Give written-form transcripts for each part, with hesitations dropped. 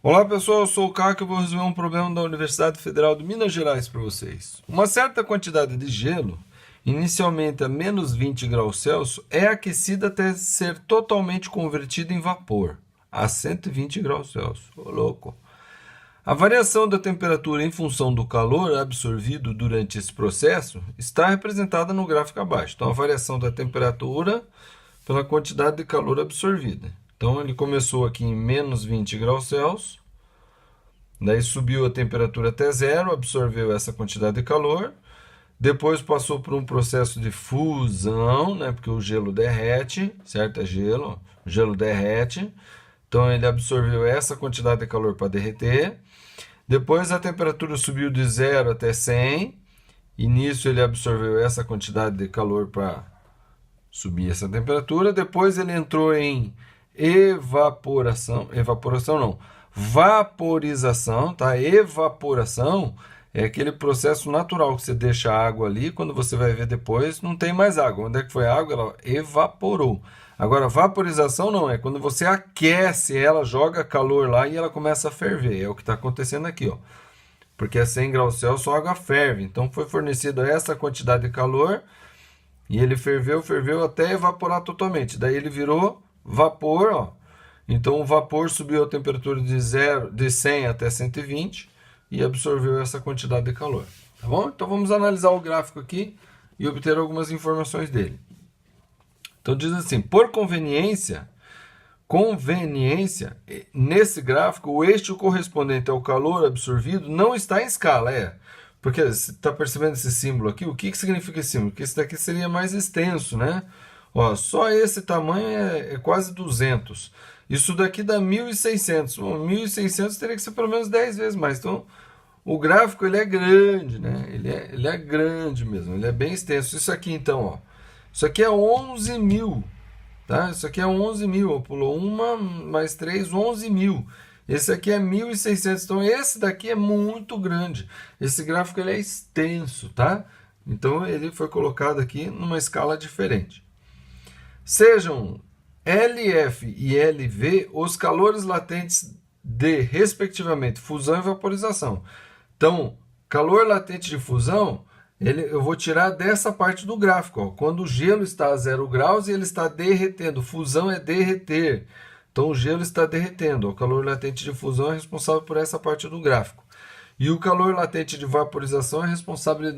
Olá pessoal, eu sou o Caco e eu vou resolver um problema da Universidade Federal de Minas Gerais para vocês. Uma certa quantidade de gelo, inicialmente a menos 20 graus Celsius, é aquecida até ser totalmente convertida em vapor, a 120 graus Celsius. Ô louco! A variação da temperatura em função do calor absorvido durante esse processo está representada no gráfico abaixo. Então, a variação da temperatura pela quantidade de calor absorvida. Então, ele começou aqui em menos 20 graus Celsius, daí subiu a temperatura até zero, absorveu essa quantidade de calor, depois passou por um processo de fusão, né, porque o gelo derrete, certo? É gelo, o gelo derrete, então ele absorveu essa quantidade de calor para derreter, depois a temperatura subiu de 0 até 100, e nisso ele absorveu essa quantidade de calor para subir essa temperatura, depois ele entrou em vaporização, tá? Evaporação é aquele processo natural que você deixa a água ali, quando você vai ver depois, não tem mais água. Onde é que foi a água? Ela evaporou. Agora, vaporização não, é quando você aquece ela, joga calor lá e ela começa a ferver. É o que está acontecendo aqui, ó. Porque a 100 graus Celsius a água ferve. Então, foi fornecida essa quantidade de calor e ele ferveu até evaporar totalmente. Daí ele virou vapor, ó. Então o vapor subiu a temperatura de 100 até 120 e absorveu essa quantidade de calor. Tá bom? Então vamos analisar o gráfico aqui e obter algumas informações dele. Então diz assim, por conveniência, nesse gráfico o eixo correspondente ao calor absorvido não está em escala, porque você está percebendo esse símbolo aqui? O que significa esse símbolo? Porque esse daqui seria mais extenso, né? Ó, só esse tamanho é quase 200. Isso daqui dá 1.600. 1.600 teria que ser pelo menos 10 vezes mais. Então, o gráfico ele é grande, né? Ele é grande mesmo, ele é bem extenso. Isso aqui, então, ó. Isso aqui é 11.000, tá? Isso aqui é 11.000. Ó, pulou uma, mais 3, 11.000. Esse aqui é 1.600. Então, esse daqui é muito grande. Esse gráfico ele é extenso, tá? Então, ele foi colocado aqui numa escala diferente. Sejam LF e LV os calores latentes de, respectivamente, fusão e vaporização. Então, calor latente de fusão, eu vou tirar dessa parte do gráfico. Ó. Quando o gelo está a 0 graus e ele está derretendo. Fusão é derreter. Então, o gelo está derretendo. O calor latente de fusão é responsável por essa parte do gráfico. E o calor latente de vaporização é responsável,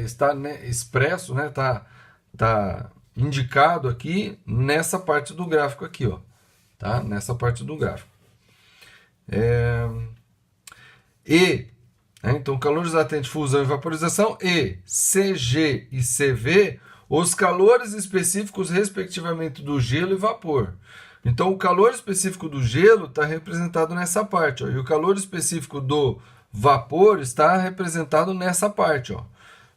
está, né, expresso, né, tá indicado aqui nessa parte do gráfico aqui, ó, tá? Nessa parte do gráfico. Então, calores latentes de fusão e vaporização e CG e CV, os calores específicos, respectivamente, do gelo e vapor. Então, o calor específico do gelo está representado nessa parte, ó, e o calor específico do vapor está representado nessa parte, ó,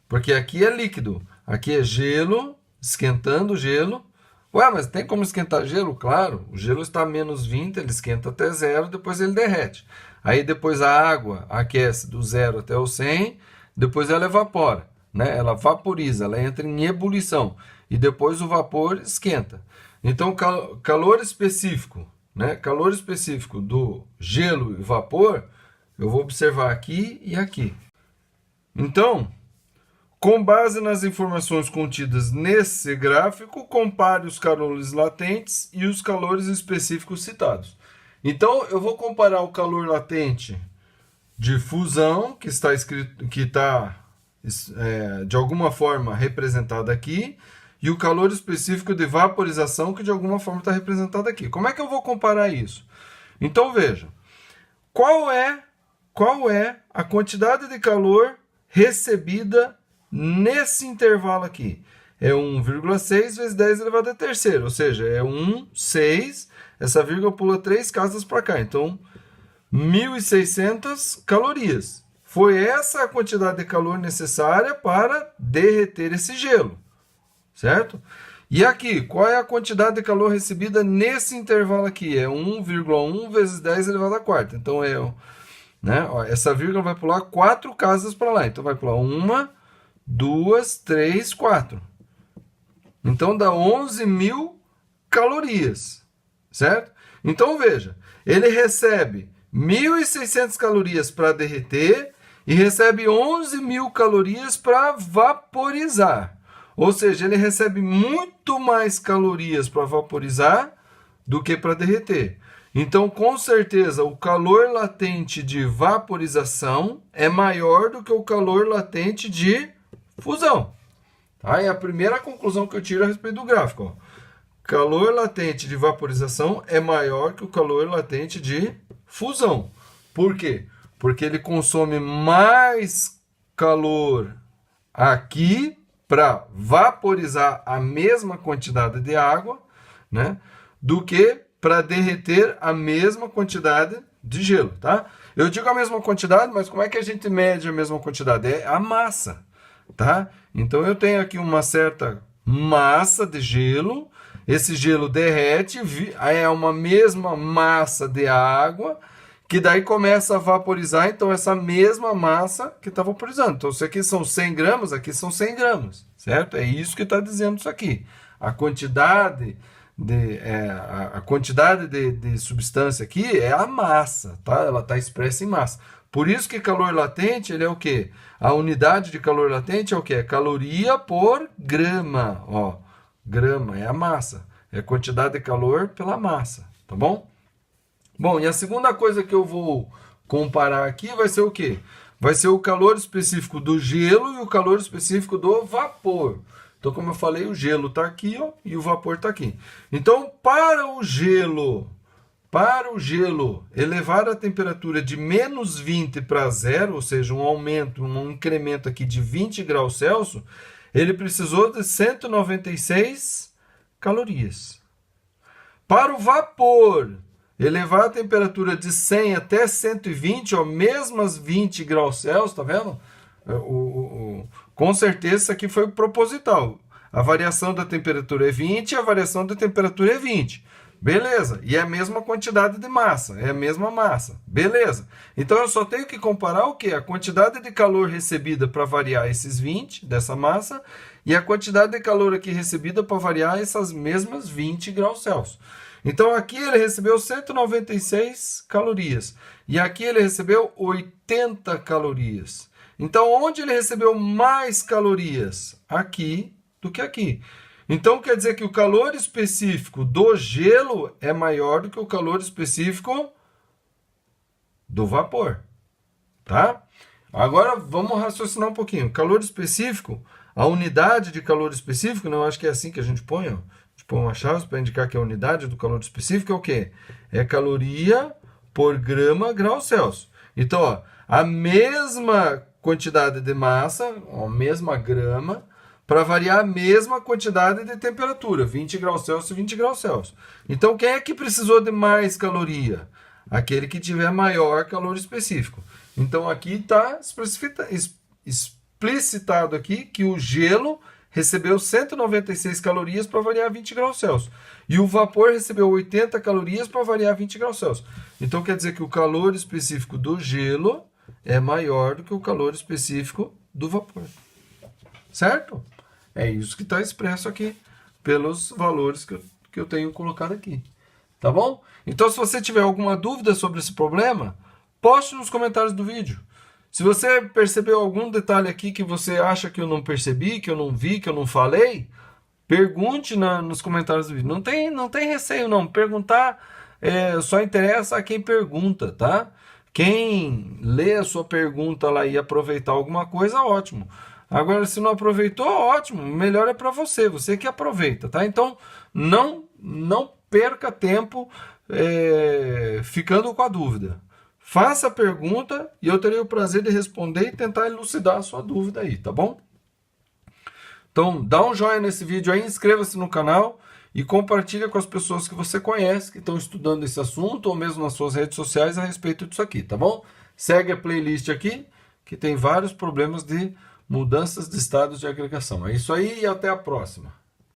porque aqui é líquido, aqui é gelo, esquentando o gelo. Ué, mas tem como esquentar gelo? Claro, o gelo está a menos 20, ele esquenta até 0, depois ele derrete. Aí depois a água aquece do 0 até o 100, depois ela evapora, né? Ela vaporiza, ela entra em ebulição e depois o vapor esquenta. Então, calor específico, né? Calor específico do gelo e vapor, eu vou observar aqui e aqui. Então, com base nas informações contidas nesse gráfico, compare os calores latentes e os calores específicos citados. Então, eu vou comparar o calor latente de fusão, que está escrito, que está de alguma forma representado aqui, e o calor específico de vaporização, que de alguma forma está representado aqui. Como é que eu vou comparar isso? Então, veja, qual é a quantidade de calor recebida nesse intervalo aqui? É 1,6 vezes 10 elevado a terceira, ou seja, é 1,6, essa vírgula pula 3 casas para cá, então 1.600 calorias. Foi essa a quantidade de calor necessária para derreter esse gelo, certo? E aqui, qual é a quantidade de calor recebida nesse intervalo aqui? É 1,1 vezes 10 elevado a quarta, então né, ó, essa vírgula vai pular 4 casas para lá, então vai pular 1, 2, 3, 4. Então dá 11.000 calorias, certo? Então veja, ele recebe 1.600 calorias para derreter e recebe 11.000 calorias para vaporizar. Ou seja, ele recebe muito mais calorias para vaporizar do que para derreter. Então, com certeza, o calor latente de vaporização é maior do que o calor latente de fusão. Tá? É a primeira conclusão que eu tiro a respeito do gráfico. Ó. Calor latente de vaporização é maior que o calor latente de fusão. Por quê? Porque ele consome mais calor aqui para vaporizar a mesma quantidade de água, né, do que para derreter a mesma quantidade de gelo, tá? Eu digo a mesma quantidade, mas como é que a gente mede a mesma quantidade? É a massa, tá? Então eu tenho aqui uma certa massa de gelo, esse gelo derrete, é uma mesma massa de água, que daí começa a vaporizar, então essa mesma massa que está vaporizando. Então se aqui são 100 gramas, aqui são 100 gramas, certo? É isso que está dizendo isso aqui. A quantidade de substância aqui é a massa, tá? Ela está expressa em massa. Por isso que calor latente, ele é o quê? A unidade de calor latente é o quê? É caloria por grama, ó. Grama é a massa, é a quantidade de calor pela massa, tá bom? Bom, e a segunda coisa que eu vou comparar aqui vai ser o quê? Vai ser o calor específico do gelo e o calor específico do vapor. Então, como eu falei, o gelo está aqui, ó, e o vapor está aqui. Então, para o gelo elevar a temperatura de menos 20 para zero, ou seja, um aumento, um incremento aqui de 20 graus Celsius, ele precisou de 196 calorias. Para o vapor elevar a temperatura de 100 até 120, ó, mesmas 20 graus Celsius, tá vendo? Com certeza isso aqui foi proposital. A variação da temperatura é 20 e a variação da temperatura é 20. Beleza. E é a mesma quantidade de massa. É a mesma massa. Beleza. Então eu só tenho que comparar o quê? A quantidade de calor recebida para variar esses 20 dessa massa e a quantidade de calor aqui recebida para variar essas mesmas 20 graus Celsius. Então aqui ele recebeu 196 calorias e aqui ele recebeu 80 calorias. Então onde ele recebeu mais calorias? Aqui do que aqui. Então quer dizer que o calor específico do gelo é maior do que o calor específico do vapor, tá? Agora vamos raciocinar um pouquinho. Calor específico, a unidade de calor específico, não acho que é assim que a gente põe, ó. A gente põe uma chave para indicar que a unidade do calor específico é o quê? É caloria por grama grau Celsius. Então, ó, a mesma quantidade de massa, a mesma grama, para variar a mesma quantidade de temperatura, 20 graus Celsius e 20 graus Celsius. Então, quem é que precisou de mais caloria? Aquele que tiver maior calor específico. Então, aqui está explicitado aqui que o gelo recebeu 196 calorias para variar 20 graus Celsius. E o vapor recebeu 80 calorias para variar 20 graus Celsius. Então, quer dizer que o calor específico do gelo é maior do que o calor específico do vapor. Certo? É isso que está expresso aqui pelos valores que eu tenho colocado aqui. Tá bom? Então, se você tiver alguma dúvida sobre esse problema, poste nos comentários do vídeo. Se você percebeu algum detalhe aqui que você acha que eu não percebi, que eu não vi, que eu não falei, pergunte nos comentários do vídeo. Não tem receio, não. Perguntar só interessa a quem pergunta, tá? Quem lê a sua pergunta lá e aproveitar alguma coisa, ótimo. Agora, se não aproveitou, ótimo. Melhor é para você que aproveita, tá? Então, não perca tempo ficando com a dúvida. Faça a pergunta e eu terei o prazer de responder e tentar elucidar a sua dúvida aí, tá bom? Então, dá um joinha nesse vídeo aí, inscreva-se no canal e compartilha com as pessoas que você conhece, que estão estudando esse assunto, ou mesmo nas suas redes sociais a respeito disso aqui, tá bom? Segue a playlist aqui, que tem vários problemas de mudanças de estados de agregação. É isso aí e até a próxima.